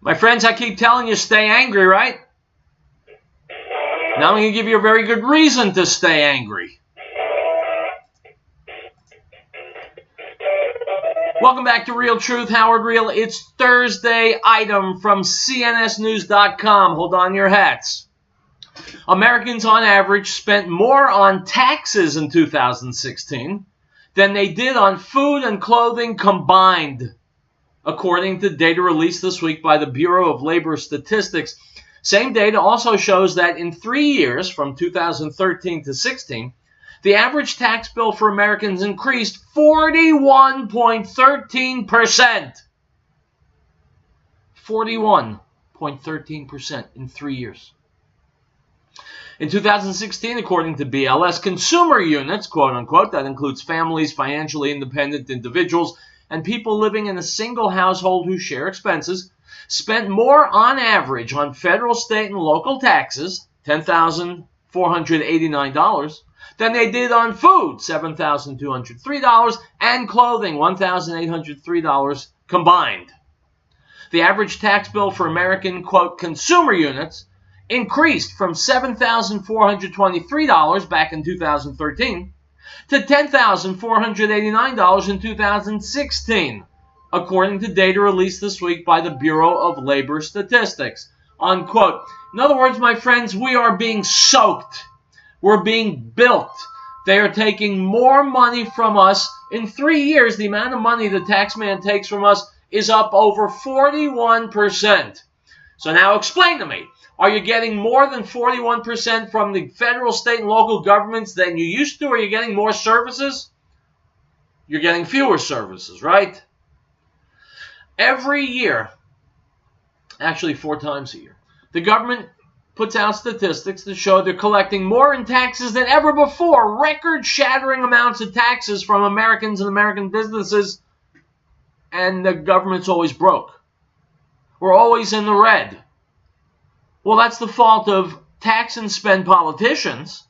My friends, I keep telling you, stay angry, right? Now I'm going to give you a very good reason to stay angry. Welcome back to Riell Truth. Howard Riell. It's Thursday. Item from CNSnews.com. Hold on your hats. Americans on average spent more on taxes in 2016 than they did on food and clothing combined, according to data released this week by the Bureau of Labor Statistics. Same data also shows that in 3 years, from 2013 to 16, the average tax bill for Americans increased 41.13%. 41.13% in 3 years. In 2016, according to BLS, consumer units, quote unquote, that includes families, financially independent individuals, and people living in a single household who share expenses, spent more on average on federal, state, and local taxes, $10,489, than they did on food, $7,203, and clothing, $1,803 combined. The average tax bill for American, quote, consumer units increased from $7,423 back in 2013 to $10,489 in 2016, according to data released this week by the Bureau of Labor Statistics, unquote. In other words, my friends, we are being soaked. We're being bilked. They are taking more money from us. In 3 years, the amount of money the tax man takes from us is up over 41%. So now explain to me, are you getting more than 41% from the federal, state, and local governments than you used to, or are you getting more services? You're getting fewer services, right? Every year, actually 4 times a year, the government puts out statistics that show they're collecting more in taxes than ever before, record-shattering amounts of taxes from Americans and American businesses, and the government's always broke. We're always in the red. Well, that's the fault of tax and spend politicians,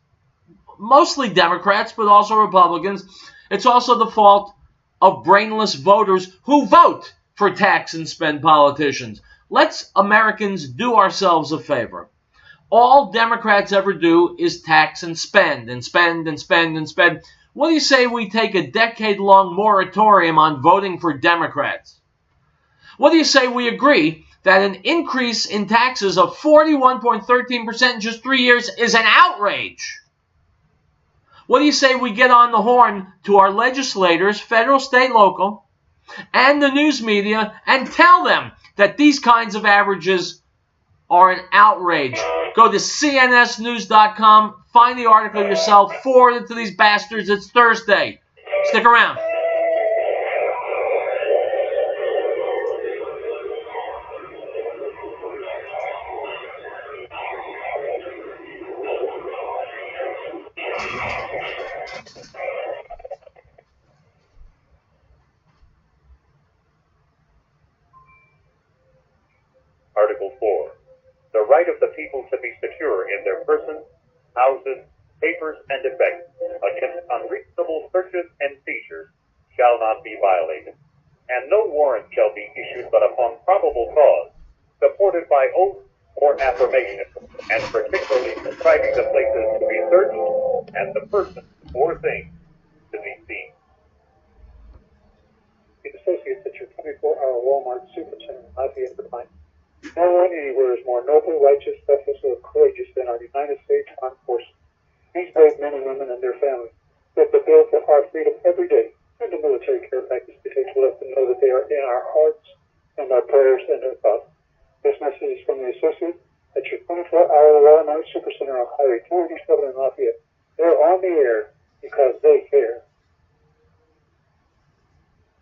mostly Democrats, but also Republicans. It's also the fault of brainless voters who vote for tax and spend politicians. Let's Americans do ourselves a favor. All Democrats ever do is tax and spend and spend and spend and spend. What do you say we take a decade-long moratorium on voting for Democrats? What do you say we agree that an increase in taxes of 41.13% in just 3 years is an outrage? What do you say we get on the horn to our legislators, federal, state, local, and the news media, and tell them that these kinds of averages are an outrage? Go to cnsnews.com, find the article yourself, forward it to these bastards. It's Thursday. Stick around. Article 4. The right of the people to be secure in their persons, houses, papers, and effects against unreasonable searches and seizures shall not be violated, and no warrant shall be issued but upon probable cause, supported by oath or affirmation, and particularly describing the places to be searched and the persons or things to be seen. The associates at your 24-hour Walmart Supercenter in Lafayette, Vermont. No one anywhere is more noble, righteous, selfless, or courageous than our United States Armed Forces. These brave men and women and their families live the bill for our freedom every day, and the military care package they take to let them know that they are in our hearts and our prayers and our thoughts. This message is from the associate at your 24-hour Walmart Supercenter on Highway 287 in Lafayette. They're on the air because they care.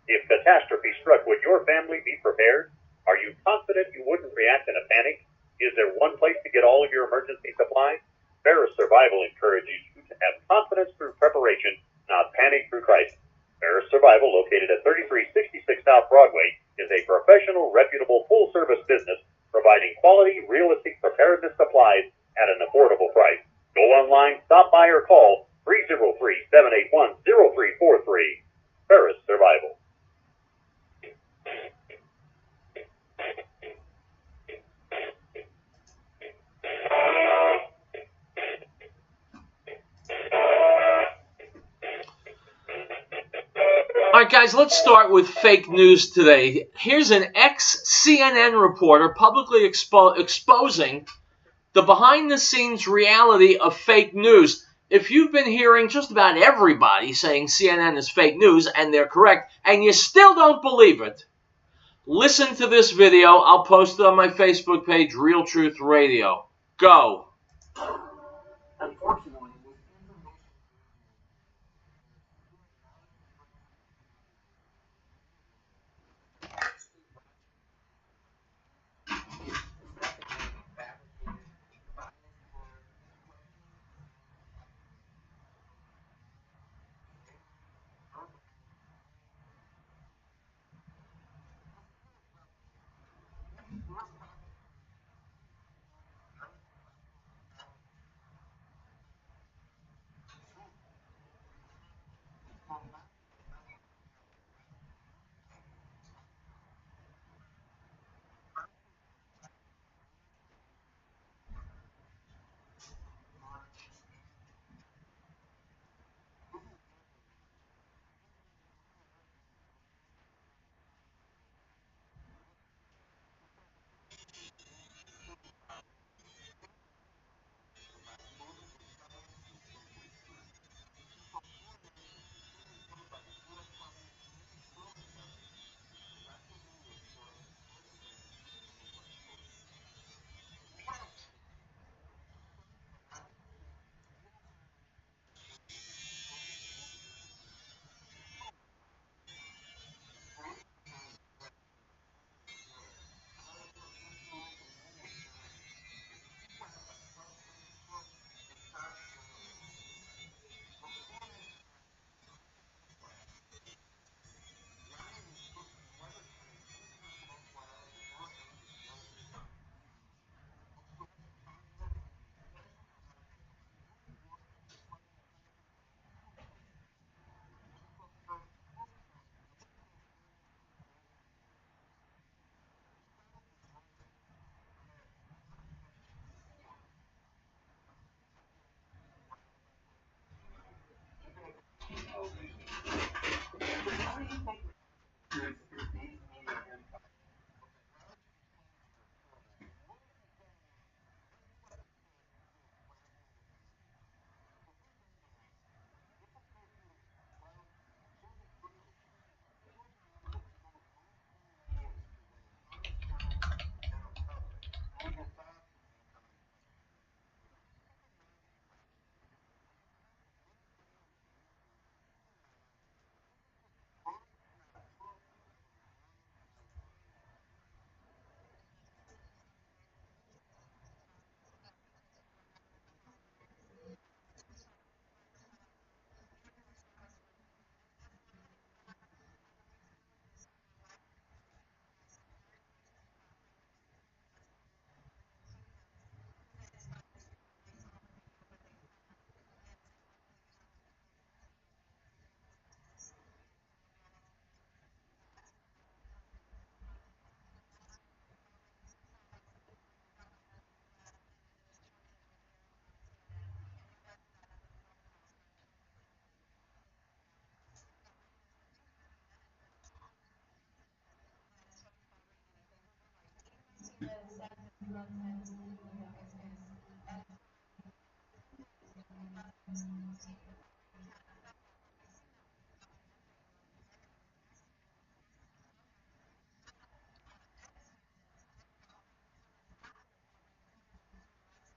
If catastrophe struck, would your family be prepared? Are you confident you wouldn't react in a panic? Is there one place to get all of your emergency supplies? Ferris Survival encourages you to have confidence through preparation, not panic through crisis. Ferris Survival, located at 3366 South Broadway, is a professional, reputable, full-service business providing quality, realistic preparedness supplies at an affordable price. Go online, stop by, or call 303-781-0343. Ferris Survival. All right, guys, let's start with fake news today. Here's an ex-CNN reporter publicly exposing the behind-the-scenes reality of fake news. If you've been hearing just about everybody saying CNN is fake news, and they're correct, and you still don't believe it, listen to this video. I'll post it on my Facebook page, Riell Truth Radio. Go. Unfortunately,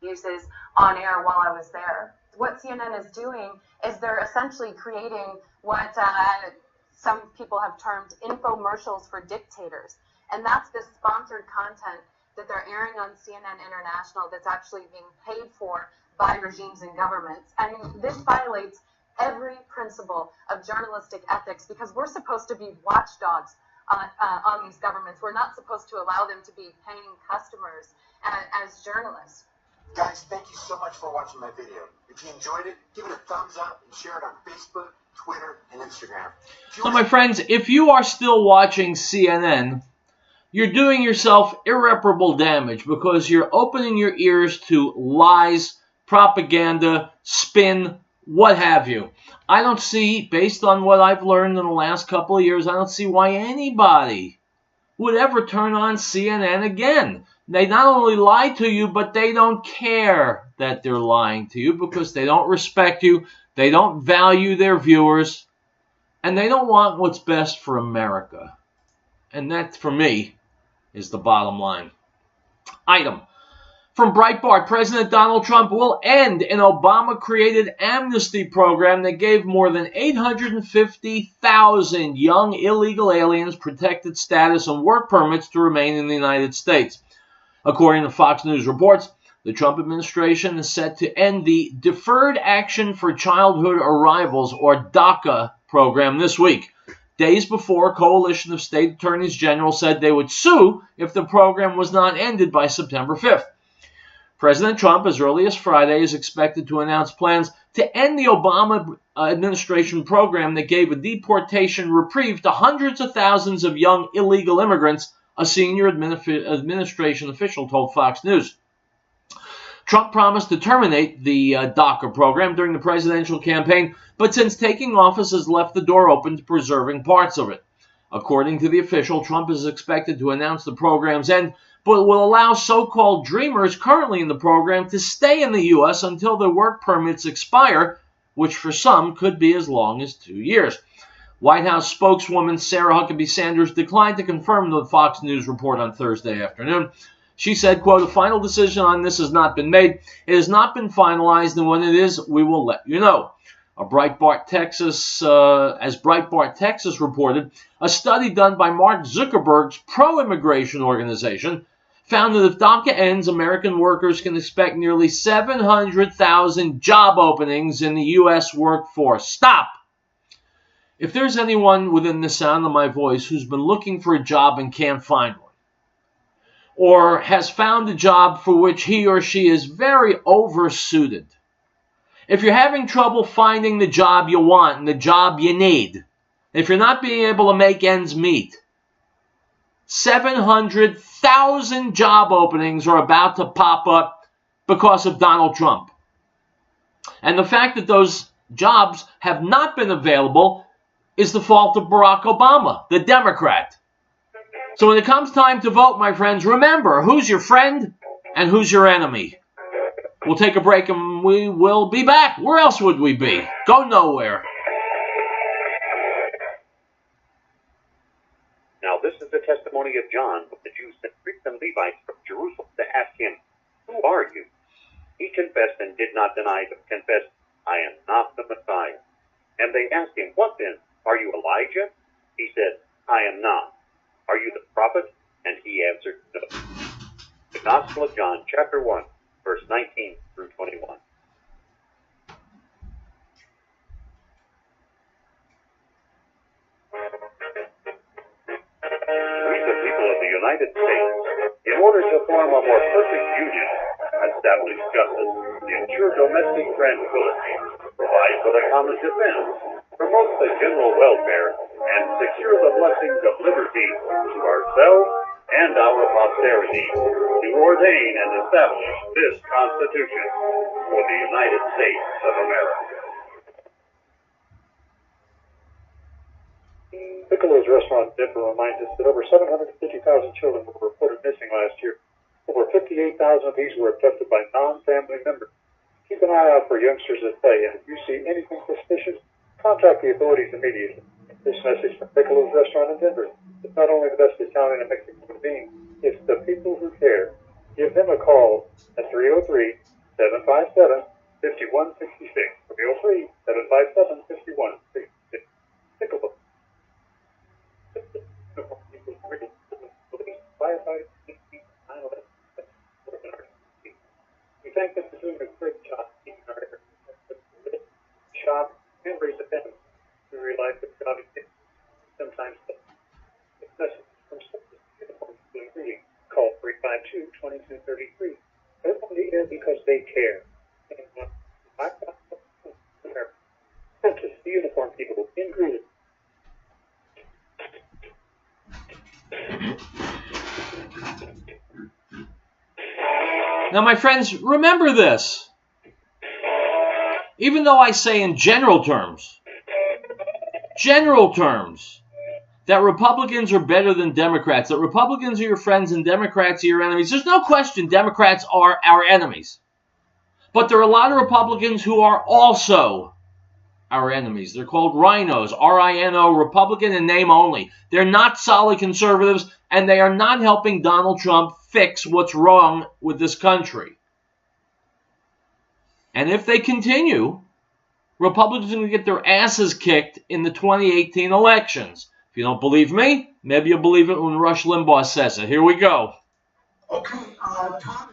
uses on air while I was there. What CNN is doing is they're essentially creating what some people have termed infomercials for dictators. And that's the sponsored content that they're airing on CNN International that's actually being paid for by regimes and governments. And this violates every principle of journalistic ethics because we're supposed to be watchdogs on these governments. We're not supposed to allow them to be paying customers as journalists. Guys, thank you so much for watching my video. If you enjoyed it, give it a thumbs up and share it on Facebook, Twitter, and Instagram. So, my friends, if you are still watching CNN, you're doing yourself irreparable damage because you're opening your ears to lies, propaganda, spin, what have you. I don't see, based on what I've learned in the last couple of years, I don't see why anybody would ever turn on CNN again. They not only lie to you, but they don't care that they're lying to you because they don't respect you, they don't value their viewers, and they don't want what's best for America. And that, for me, is the bottom line. Item. From Breitbart, President Donald Trump will end an Obama-created amnesty program that gave more than 850,000 young illegal aliens protected status and work permits to remain in the United States. According to Fox News reports, the Trump administration is set to end the Deferred Action for Childhood Arrivals, or DACA, program this week, days before a coalition of state attorneys general said they would sue if the program was not ended by September 5th. President Trump, as early as Friday, is expected to announce plans to end the Obama administration program that gave a deportation reprieve to hundreds of thousands of young illegal immigrants, a senior administration official told Fox News. Trump promised to terminate the DACA program during the presidential campaign, but since taking office has left the door open to preserving parts of it. According to the official, Trump is expected to announce the program's end, but will allow so-called dreamers currently in the program to stay in the U.S. until their work permits expire, which for some could be as long as 2 years. White House spokeswoman Sarah Huckabee Sanders declined to confirm the Fox News report on Thursday afternoon. She said, quote, "A final decision on this has not been made. It has not been finalized, and when it is, we will let you know." As Breitbart Texas reported, a study done by Mark Zuckerberg's pro-immigration organization found that if DACA ends, American workers can expect nearly 700,000 job openings in the U.S. workforce. Stop! If there's anyone within the sound of my voice who's been looking for a job and can't find one, or has found a job for which he or she is very oversuited, if you're having trouble finding the job you want and the job you need, if you're not being able to make ends meet, 700,000 job openings are about to pop up because of Donald Trump. And the fact that those jobs have not been available is the fault of Barack Obama, the Democrat. So when it comes time to vote, my friends, remember who's your friend and who's your enemy. We'll take a break and we will be back. Where else would we be? Go nowhere. Now this is the testimony of John, when the Jews sent priests and Levites from Jerusalem to ask him, "Who are you?" He confessed and did not deny, but confessed, "I am not the Messiah." And they asked him, "What then? Are you Elijah?" He said, "I am not." "Are you the prophet?" And he answered, "No." The Gospel of John, chapter 1, verse 19 through 21. We, the people of the United States, in order to form a more perfect union, establish justice, ensure domestic tranquility, provide for the common defense, promote the general welfare, and secure the blessings of liberty to ourselves and our posterity, to ordain and establish this Constitution for the United States of America. Piccolo's restaurant in Denver reminds us that over 750,000 children were reported missing last year. Over 58,000 of these were abducted by non-family members. Keep an eye out for youngsters at play, and if you see anything suspicious, contact the authorities immediately. This message from Piccolo's restaurant in Denver. It's not only the best Italian and Mexican cuisine, it's the people who care. Give them a call at 303-757-5166. 303-757-5166. Piccolo. We thank them for doing a great job keeping our shop and raise the family. We realize that job is sometimes this message from uniform reading. Call 352-2233. They're on the air because they care. Focus the uniform people in greeting. Now, my friends, remember this. even though I say in general terms, that Republicans are better than Democrats, that Republicans are your friends and Democrats are your enemies, there's no question Democrats are our enemies. But there are a lot of Republicans who are also our enemies. They're called rhinos, R-I-N-O, Republican in name only. They're not solid conservatives, and they are not helping Donald Trump fix what's wrong with this country. And if they continue, Republicans are going to get their asses kicked in the 2018 elections. If you don't believe me, maybe you'll believe it when Rush Limbaugh says it. Here we go. Okay, Tom.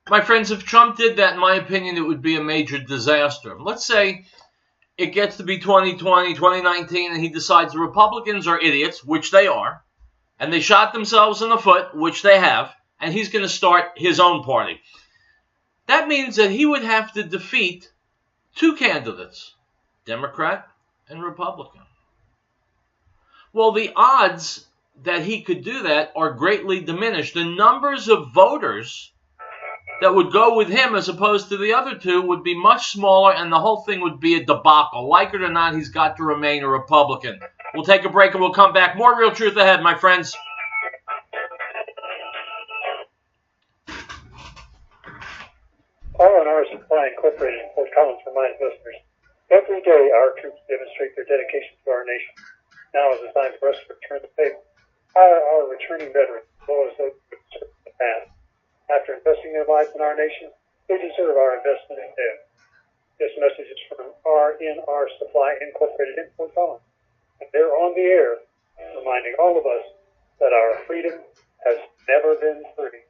My friends, if Trump did that, in my opinion, it would be a major disaster. Let's say it gets to be 2020, 2019, and he decides the Republicans are idiots, which they are, and they shot themselves in the foot, which they have, and he's going to start his own party. That means that he would have to defeat two candidates, Democrat and Republican. Well, the odds that he could do that are greatly diminished. The numbers of voters that would go with him as opposed to the other two would be much smaller, and the whole thing would be a debacle. Like it or not, he's got to remain a Republican. We'll take a break and we'll come back. More Real Truth ahead, my friends. R&R Supply Incorporated in Fort Collins reminds listeners, every day our troops demonstrate their dedication to our nation. Now is the time for us to return the favor. Hire our returning veterans, as well as those who have served in the past. After investing their lives in our nation, they deserve our investment in them. This message is from R&R Supply Incorporated in Fort Collins. And they're on the air, reminding all of us that our freedom has never been free.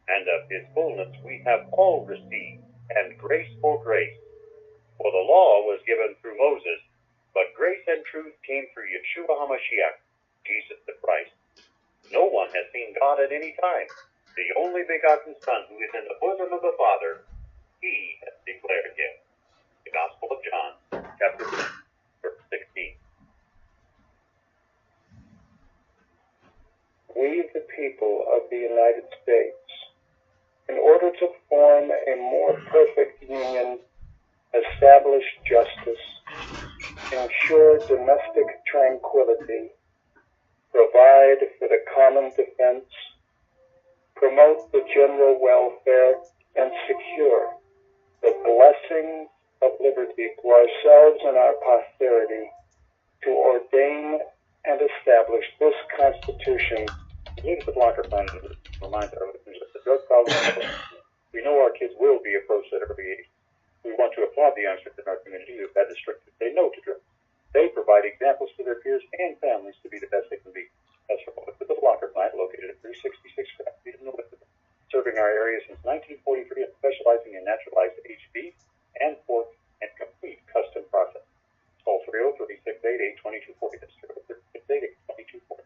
And of his fullness we have all received, and grace for grace. For the law was given through Moses, but grace and truth came through Yeshua HaMashiach, Jesus the Christ. No one has seen God at any time. The only begotten Son, who is in the bosom of the Father, he has declared him. The Gospel of John, chapter 3, verse 16. We, the people of the United States, in order to form a more perfect union, establish justice, ensure domestic tranquility, provide for the common defense, promote the general welfare, and secure the blessings of liberty to ourselves and our posterity, to ordain and establish this Constitution. Use the blocker plan to remind our listeners that the drug problem, we know our kids will be approached at every age. We want to applaud the youngsters in our community who have had the strength to say no to drugs. They provide examples to their peers and families to be the best they can be. As for the blocker plant, located at 366 Craft Street in Elizabeth, serving our area since 1943 and specializing in naturalized aged beef and pork and complete custom process. Call 303-688-2240. That's 303-688-2240.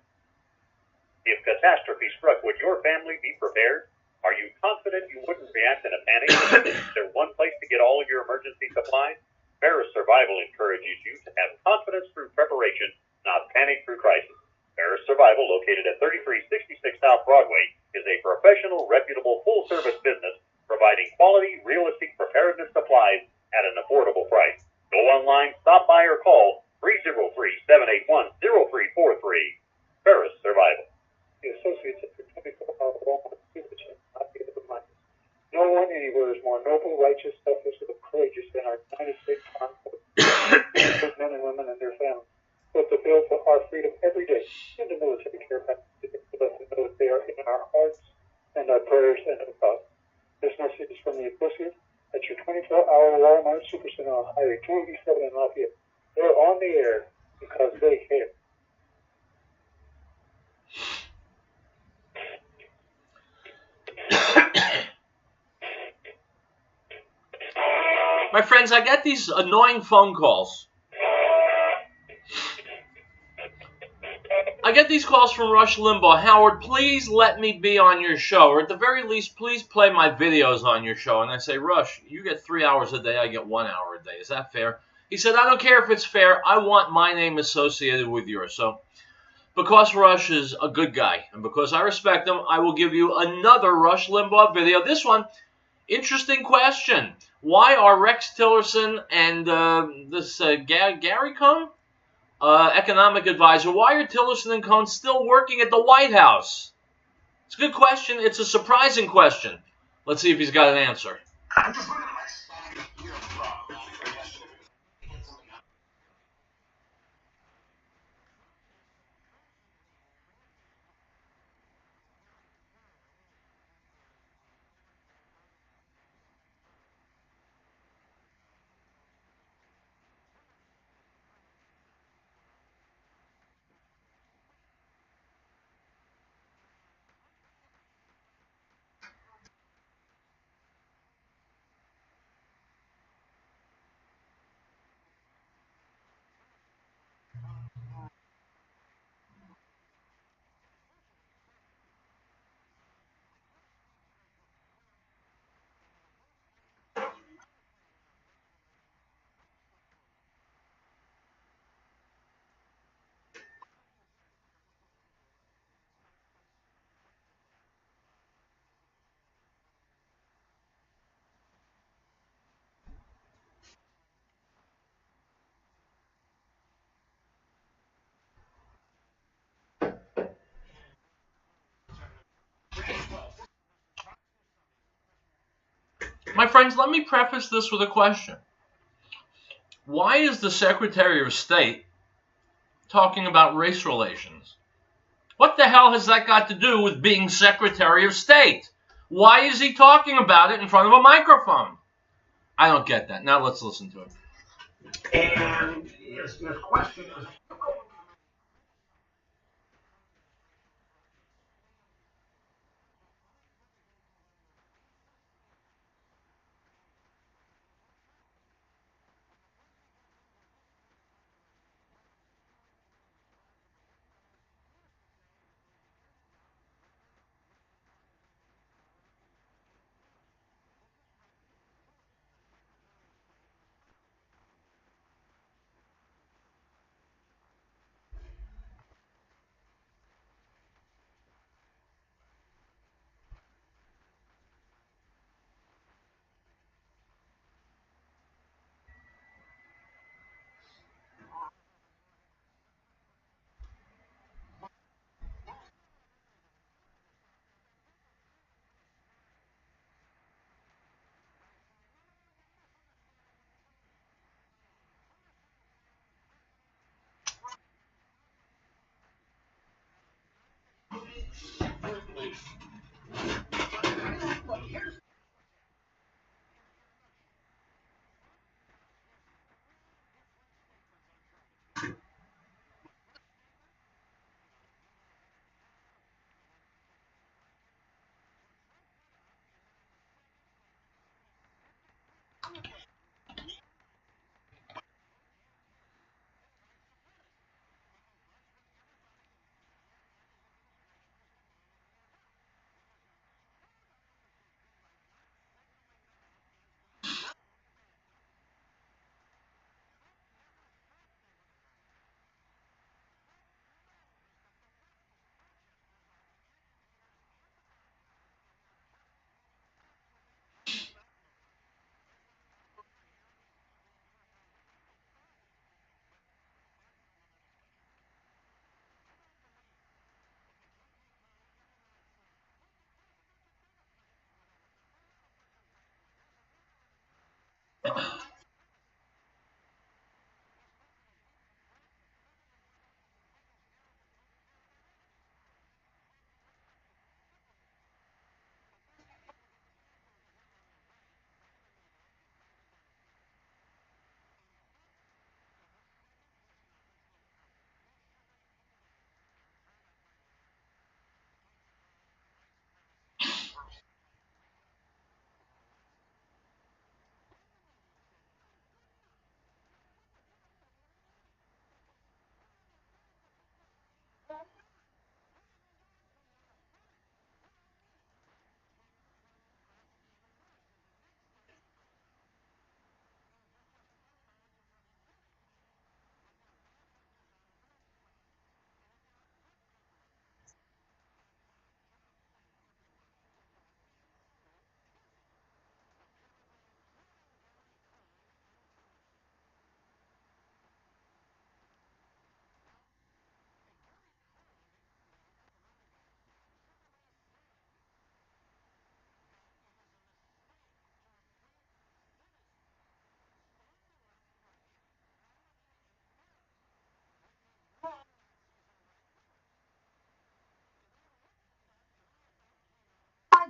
If catastrophe struck, would your family be prepared? Are you confident you wouldn't react in a panic? Is there one place to get all of your emergency supplies? Ferris Survival encourages you to have confidence through preparation, not panic through crisis. Ferris Survival, located at 3366 South Broadway, is a professional, reputable, full-service business providing quality, realistic preparedness supplies at an affordable price. Go online, stop by, or call 303-781-0343. Ferris Survival. The associates of the 24-hour Walmart supercharge not be able to remind us. No one anywhere is more noble, righteous, selfless, or courageous than our United States Armed Forces, men and women and their families, who have to fill for our freedom every day. In the military care package, to let them know that they are in our hearts and our prayers and our thoughts. This message is from the associates at your 24-hour Walmart Supercenter on Highway 287 in Lafayette. They're on the air because they care. My friends, I get these annoying phone calls. I get these calls from Rush Limbaugh. Howard, please let me be on your show. Or at the very least, please play my videos on your show. And I say, Rush, you get 3 hours a day. I get 1 hour a day. Is that fair? He said, I don't care if it's fair. I want my name associated with yours. So because Rush is a good guy and because I respect him, I will give you another Rush Limbaugh video. This one, interesting question. Why are Rex Tillerson and Gary Cohn, economic advisor, why are Tillerson and Cohn still working at the White House? It's a good question. It's a surprising question. Let's see if he's got an answer. My friends, let me preface this with a question. Why is the Secretary of State talking about race relations? What the hell has that got to do with being Secretary of State? Why is he talking about it in front of a microphone? I don't get that. Now let's listen to it. And his question is,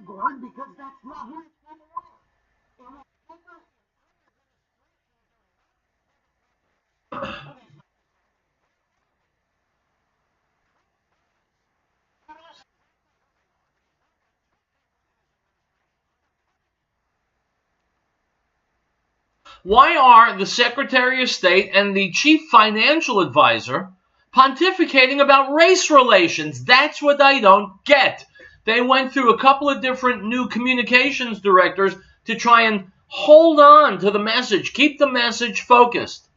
good, because that's not who it's going to Why are the Secretary of State and the Chief Financial Advisor pontificating about race relations? That's what I don't get. They went through a couple of different new communications directors to try and hold on to the message, keep the message focused.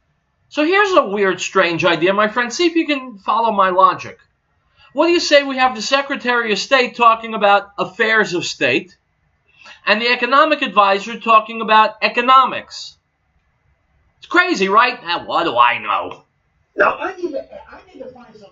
So here's a weird, strange idea, my friend. See if you can follow my logic. What do you say we have the Secretary of State talking about affairs of state and the economic advisor talking about economics? It's crazy, right? Now, what do I know? No, I need to find something out.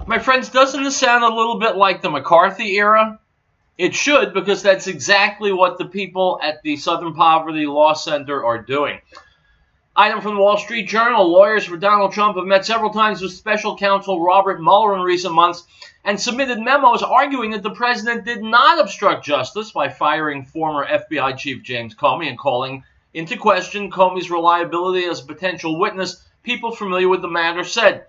My friends, doesn't this sound a little bit like the McCarthy era? It should, because that's exactly what the people at the Southern Poverty Law Center are doing. Item from the Wall Street Journal. Lawyers for Donald Trump have met several times with special counsel Robert Mueller in recent months and submitted memos arguing that the president did not obstruct justice by firing former FBI Chief James Comey and calling into question Comey's reliability as a potential witness, people familiar with the matter said.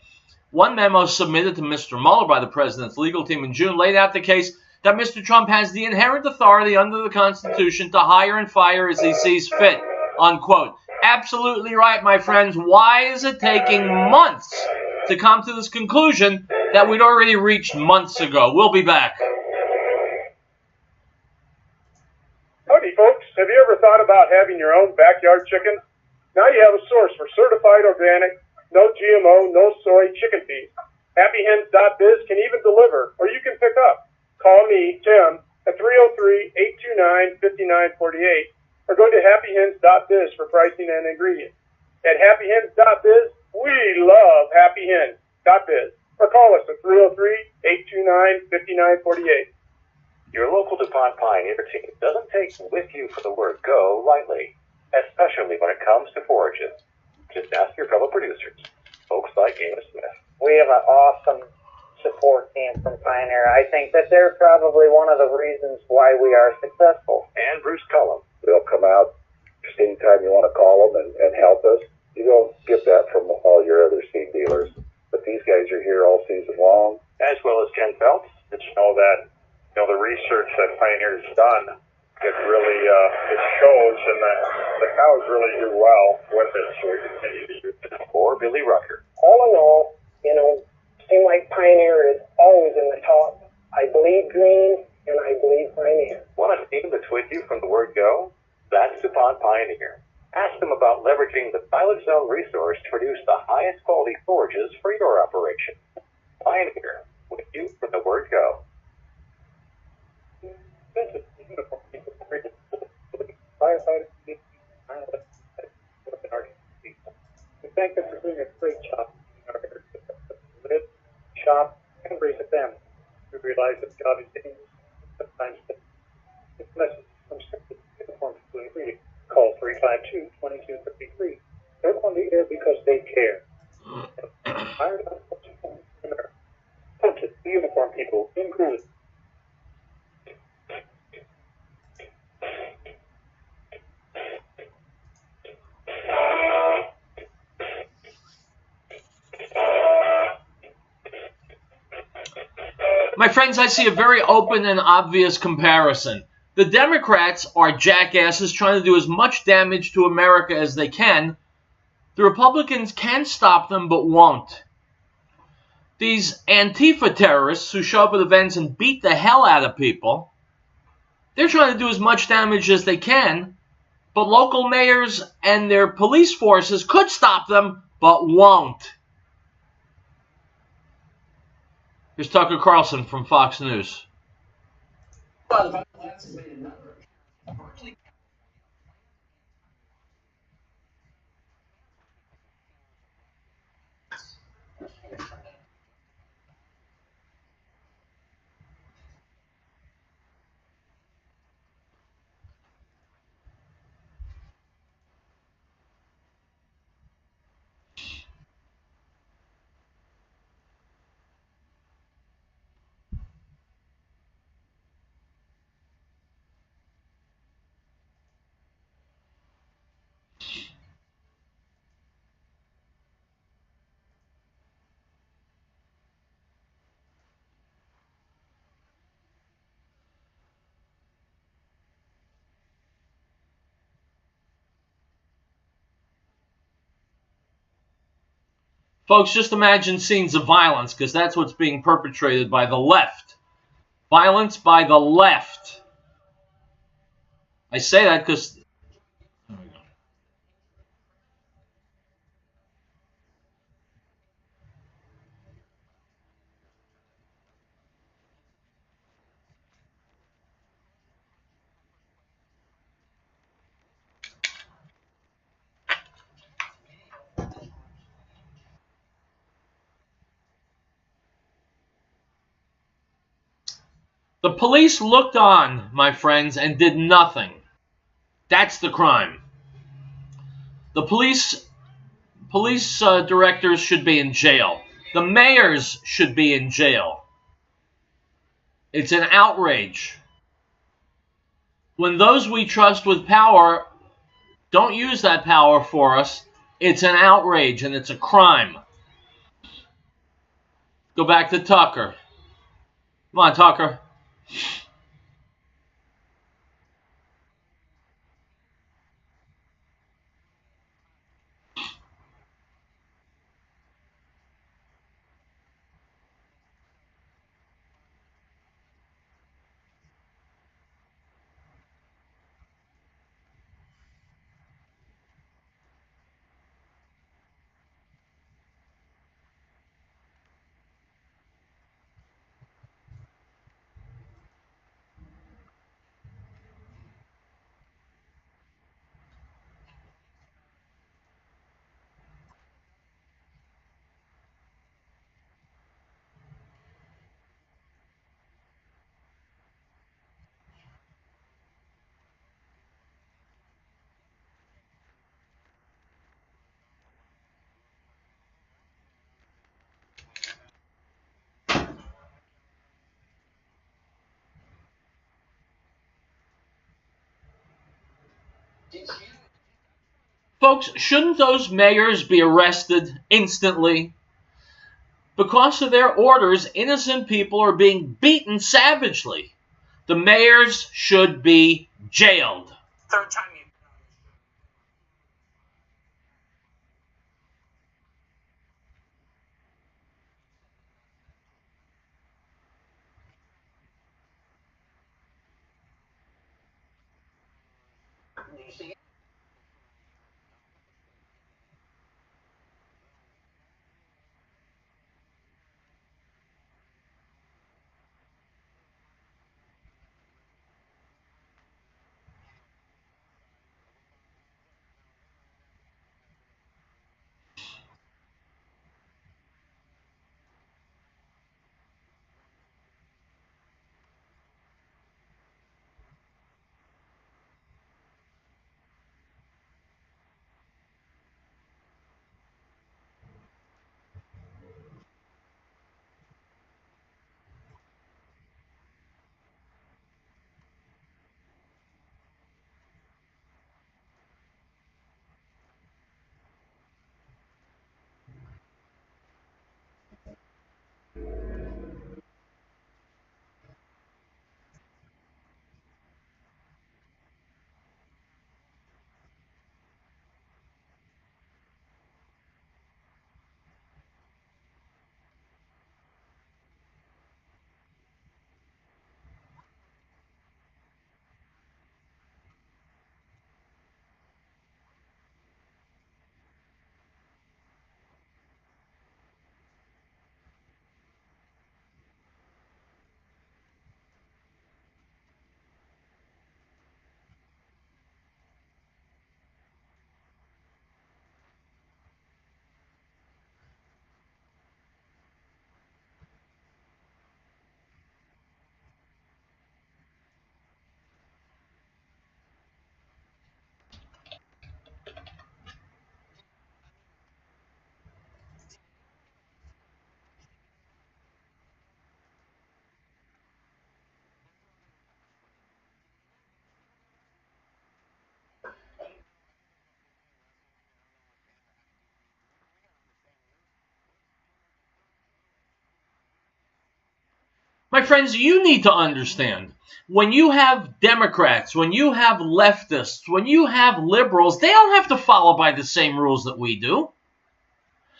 One memo submitted to Mr. Mueller by the president's legal team in June laid out the case that Mr. Trump has the inherent authority under the Constitution to hire and fire as he sees fit, unquote. Absolutely right, my friends. Why is it taking months to come to this conclusion that we'd already reached months ago? We'll be back. Howdy, folks. Have you ever thought about having your own backyard chicken? Now you have a source for certified organic, no GMO, no soy chicken feed. HappyHens.biz can even deliver, or you can pick up. Call me, Tim, at 303-829-5948, or go to happyhens.biz for pricing and ingredients. At happyhens.biz, we love happyhens.biz. Or call us at 303-829-5948. Your local DuPont Pioneer team doesn't take with you for the word go lightly, especially when it comes to forages. Just ask your fellow producers, folks like Amos Smith. We have an awesome support team from Pioneer. I think that they're probably one of the reasons why we are successful. And Bruce Cullum. They'll come out just anytime you want to call them and help us. You don't get that from all your other seed dealers. But these guys are here all season long. As well as Ken Phelps. Did you know that, the research that Pioneer's done, it really, it shows, and the cows really do well with it, so we continue to use it. Or Billy Rucker. All in all, seem like Pioneer is always in the top. I bleed green, and I bleed Pioneer. Want a team that's with you from the word go? That's DuPont Pioneer. Ask them about leveraging the Pilot Zone resource to produce the highest quality forages for your operation. Pioneer, with you from the word go. Firefighters, we thank them for doing a great job in our area. Live, shop, and raise a family. We realize that the job is dangerous. Sometimes it's message from strictly uniform people ingredient. Call 352-2253. They're on the air because they care. Hired out in America. Hunted, the uniform people included. My friends, I see a very open and obvious comparison. The Democrats are jackasses trying to do as much damage to America as they can. The Republicans can stop them but won't. These Antifa terrorists who show up at events and beat the hell out of people, they're trying to do as much damage as they can, but local mayors and their police forces could stop them but won't. Here's Tucker Carlson from Fox News. Folks, just imagine scenes of violence, because that's what's being perpetrated by the left. Violence by the left. I say that because... The police looked on, my friends, and did nothing. That's the crime. The police directors should be in jail. The mayors should be in jail. It's an outrage. When those we trust with power don't use that power for us, it's an outrage and it's a crime. Go back to Tucker. Come on, Tucker. Folks, shouldn't those mayors be arrested instantly? Because of their orders, innocent people are being beaten savagely. The mayors should be jailed. Third time you. My friends, you need to understand, when you have Democrats, when you have leftists, when you have liberals, they don't have to follow by the same rules that we do.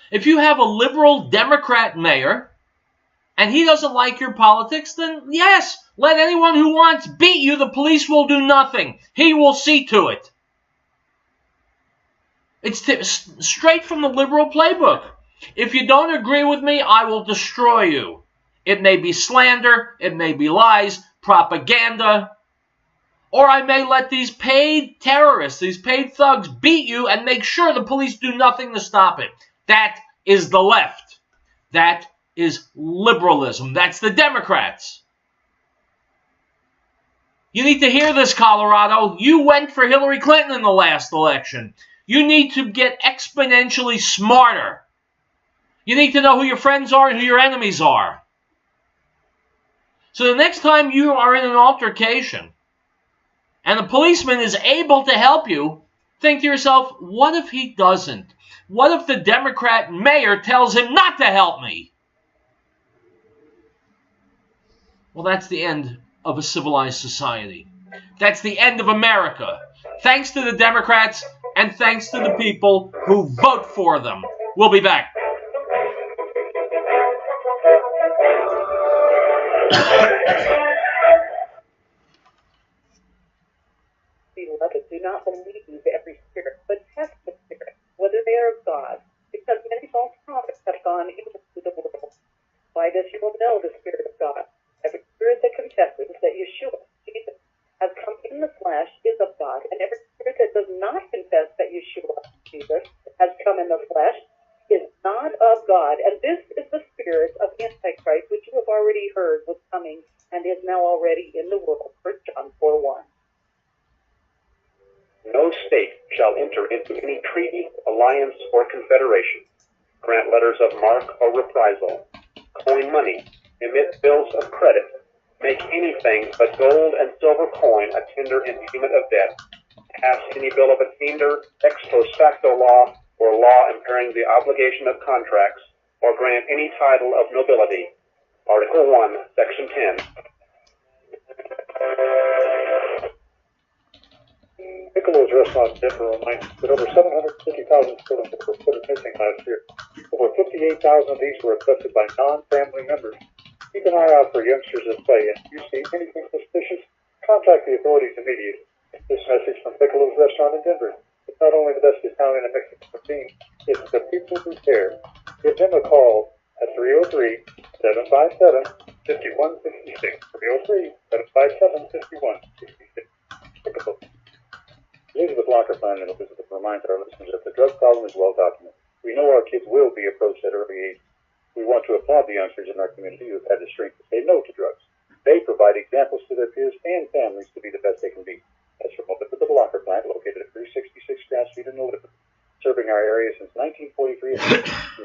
If you have a liberal Democrat mayor and he doesn't like your politics, then yes, let anyone who wants beat you. The police will do nothing. He will see to it. It's straight from the liberal playbook. If you don't agree with me, I will destroy you. It may be slander, it may be lies, propaganda, or I may let these paid terrorists, these paid thugs beat you and make sure the police do nothing to stop it. That is the left. That is liberalism. That's the Democrats. You need to hear this, Colorado. You went for Hillary Clinton in the last election. You need to get exponentially smarter. You need to know who your friends are and who your enemies are. So the next time you are in an altercation and a policeman is able to help you, think to yourself, what if he doesn't? What if the Democrat mayor tells him not to help me? Well, that's the end of a civilized society. That's the end of America. Thanks to the Democrats and thanks to the people who vote for them. We'll be back. Beloved, do not believe every spirit, but test the spirits, whether they are of God, because many false prophets have gone into the world. By this you will know the Spirit of God. Every spirit that confesses that Yeshua, Jesus, has come in the flesh is of God, and every spirit that does not confess that Yeshua, Jesus, has come in the flesh is not of God. And this is the spirit of Antichrist, which you have already heard was coming and is now already in the world. 1 John 4:1. No state shall enter into any treaty, alliance, or confederation, grant letters of marque or reprisal, coin money, emit bills of credit, make anything but gold and silver coin a tender in payment of debt, pass any bill of attainder, ex post facto law, or law impairing the obligation of contracts, or grant any title of nobility. Article 1, Section 10. Piccolo's restaurant Denver reminds us that over 750,000 children were reported missing last year. Over 58,000 of these were abducted by non-family members. Keep an eye out for youngsters at play, and if you see anything suspicious, contact the authorities immediately. This message from Piccolo's restaurant in Denver. It's not only the best Italian and Mexican cuisine, it's the people who care. Give them a call at 303-757-5166. 303-757-5166. Piccolo. Elizabeth Locker Plan and Elizabeth reminds our listeners that the drug problem is well documented. We know our kids will be approached at early age. We want to applaud the youngsters in our community who have had the strength to say no to drugs. They provide examples to their peers and families to be the best they can be. That's from Elizabeth Locker Plant, located at 366 Grand Street in Elizabeth, serving our area since 1943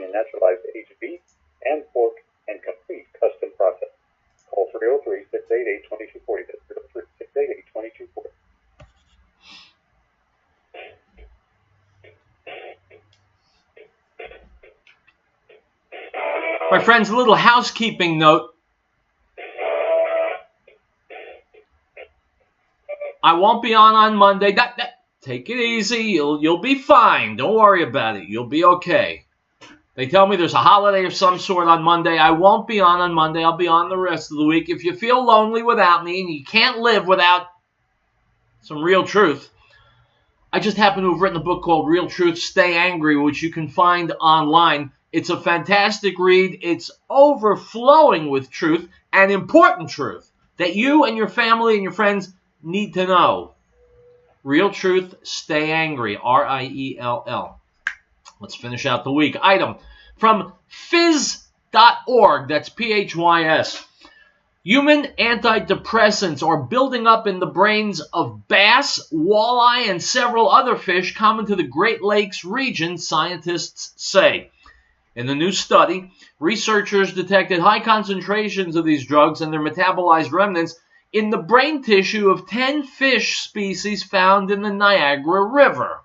and naturalized age of beef and pork and complete custom process. Call 303-688-2240. That's 303-688-2240. My friends, a little housekeeping note. I won't be on Monday. Take it easy. You'll be fine. Don't worry about it. You'll be okay. They tell me there's a holiday of some sort on Monday. I won't be on Monday. I'll be on the rest of the week. If you feel lonely without me and you can't live without some real truth, I just happen to have written a book called Riell Truth, Stay Angry, which you can find online. It's a fantastic read. It's overflowing with truth and important truth that you and your family and your friends need to know. Riell Truth, Stay Angry, R-I-E-L-L. Let's finish out the week. Item from phys.org, that's P-H-Y-S. Human antidepressants are building up in the brains of bass, walleye, and several other fish common to the Great Lakes region, scientists say. In the new study, researchers detected high concentrations of these drugs and their metabolized remnants in the brain tissue of 10 fish species found in the Niagara River.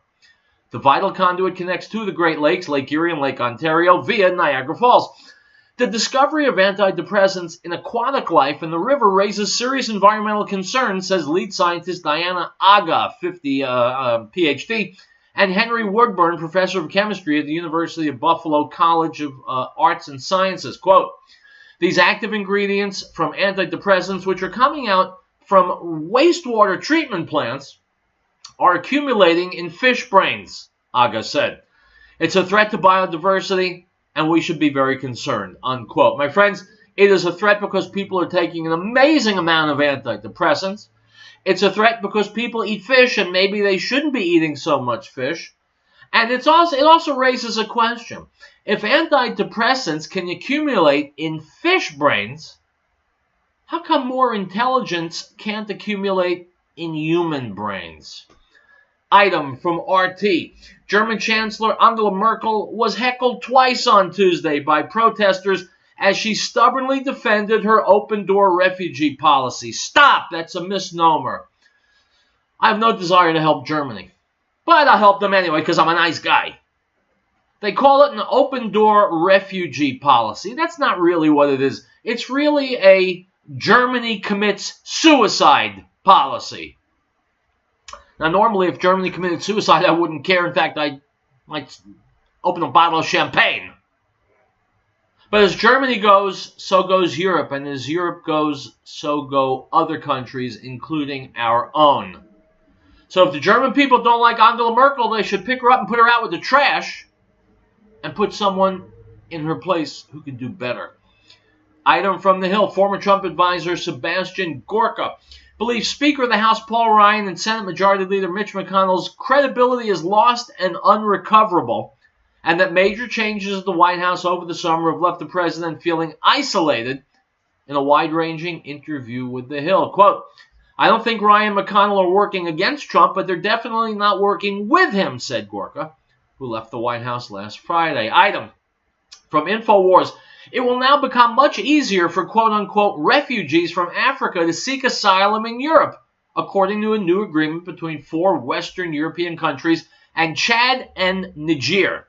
The vital conduit connects to the Great Lakes, Lake Erie, and Lake Ontario via Niagara Falls. The discovery of antidepressants in aquatic life in the river raises serious environmental concerns, says lead scientist Diana Aga, 50 PhD, and Henry Woodburn, professor of chemistry at the University of Buffalo College of Arts and Sciences. Quote, these active ingredients from antidepressants, which are coming out from wastewater treatment plants, are accumulating in fish brains, Aga said. It's a threat to biodiversity, and we should be very concerned, unquote. My friends, it is a threat because people are taking an amazing amount of antidepressants. It's a threat because people eat fish, and maybe they shouldn't be eating so much fish. And it also raises a question. If antidepressants can accumulate in fish brains, How come more intelligence can't accumulate in human brains? Item from RT. German Chancellor Angela Merkel was heckled twice on Tuesday by protesters as she stubbornly defended her open-door refugee policy. Stop! That's a misnomer. I have no desire to help Germany, but I'll help them anyway because I'm a nice guy. They call it an open-door refugee policy. That's not really what it is. It's really a Germany commits suicide policy. Now, normally, if Germany committed suicide, I wouldn't care. In fact, I might open a bottle of champagne. But as Germany goes, so goes Europe. And as Europe goes, so go other countries, including our own. So if the German people don't like Angela Merkel, they should pick her up and put her out with the trash and put someone in her place who can do better. Item from the Hill. Former Trump advisor Sebastian Gorka believes Speaker of the House Paul Ryan and Senate Majority Leader Mitch McConnell's credibility is lost and unrecoverable, and that major changes at the White House over the summer have left the president feeling isolated in a wide-ranging interview with the Hill. Quote, I don't think Ryan and McConnell are working against Trump, but they're definitely not working with him, said Gorka, who left the White House last Friday. Item from InfoWars. It will now become much easier for quote-unquote refugees from Africa to seek asylum in Europe, according to a new agreement between 4 Western European countries and Chad and Niger.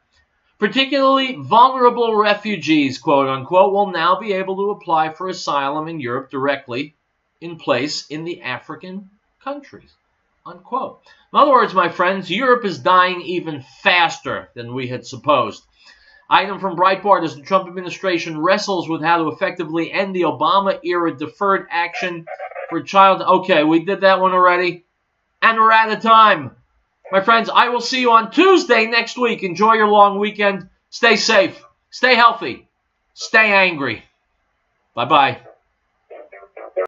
Particularly vulnerable refugees, quote-unquote, will now be able to apply for asylum in Europe directly in place in the African countries, unquote. In other words, my friends, Europe is dying even faster than we had supposed. Item from Breitbart. As the Trump administration wrestles with how to effectively end the Obama-era deferred action for child... Okay, we did that one already. And we're out of time. My friends, I will see you on Tuesday next week. Enjoy your long weekend. Stay safe. Stay healthy. Stay angry. Bye-bye.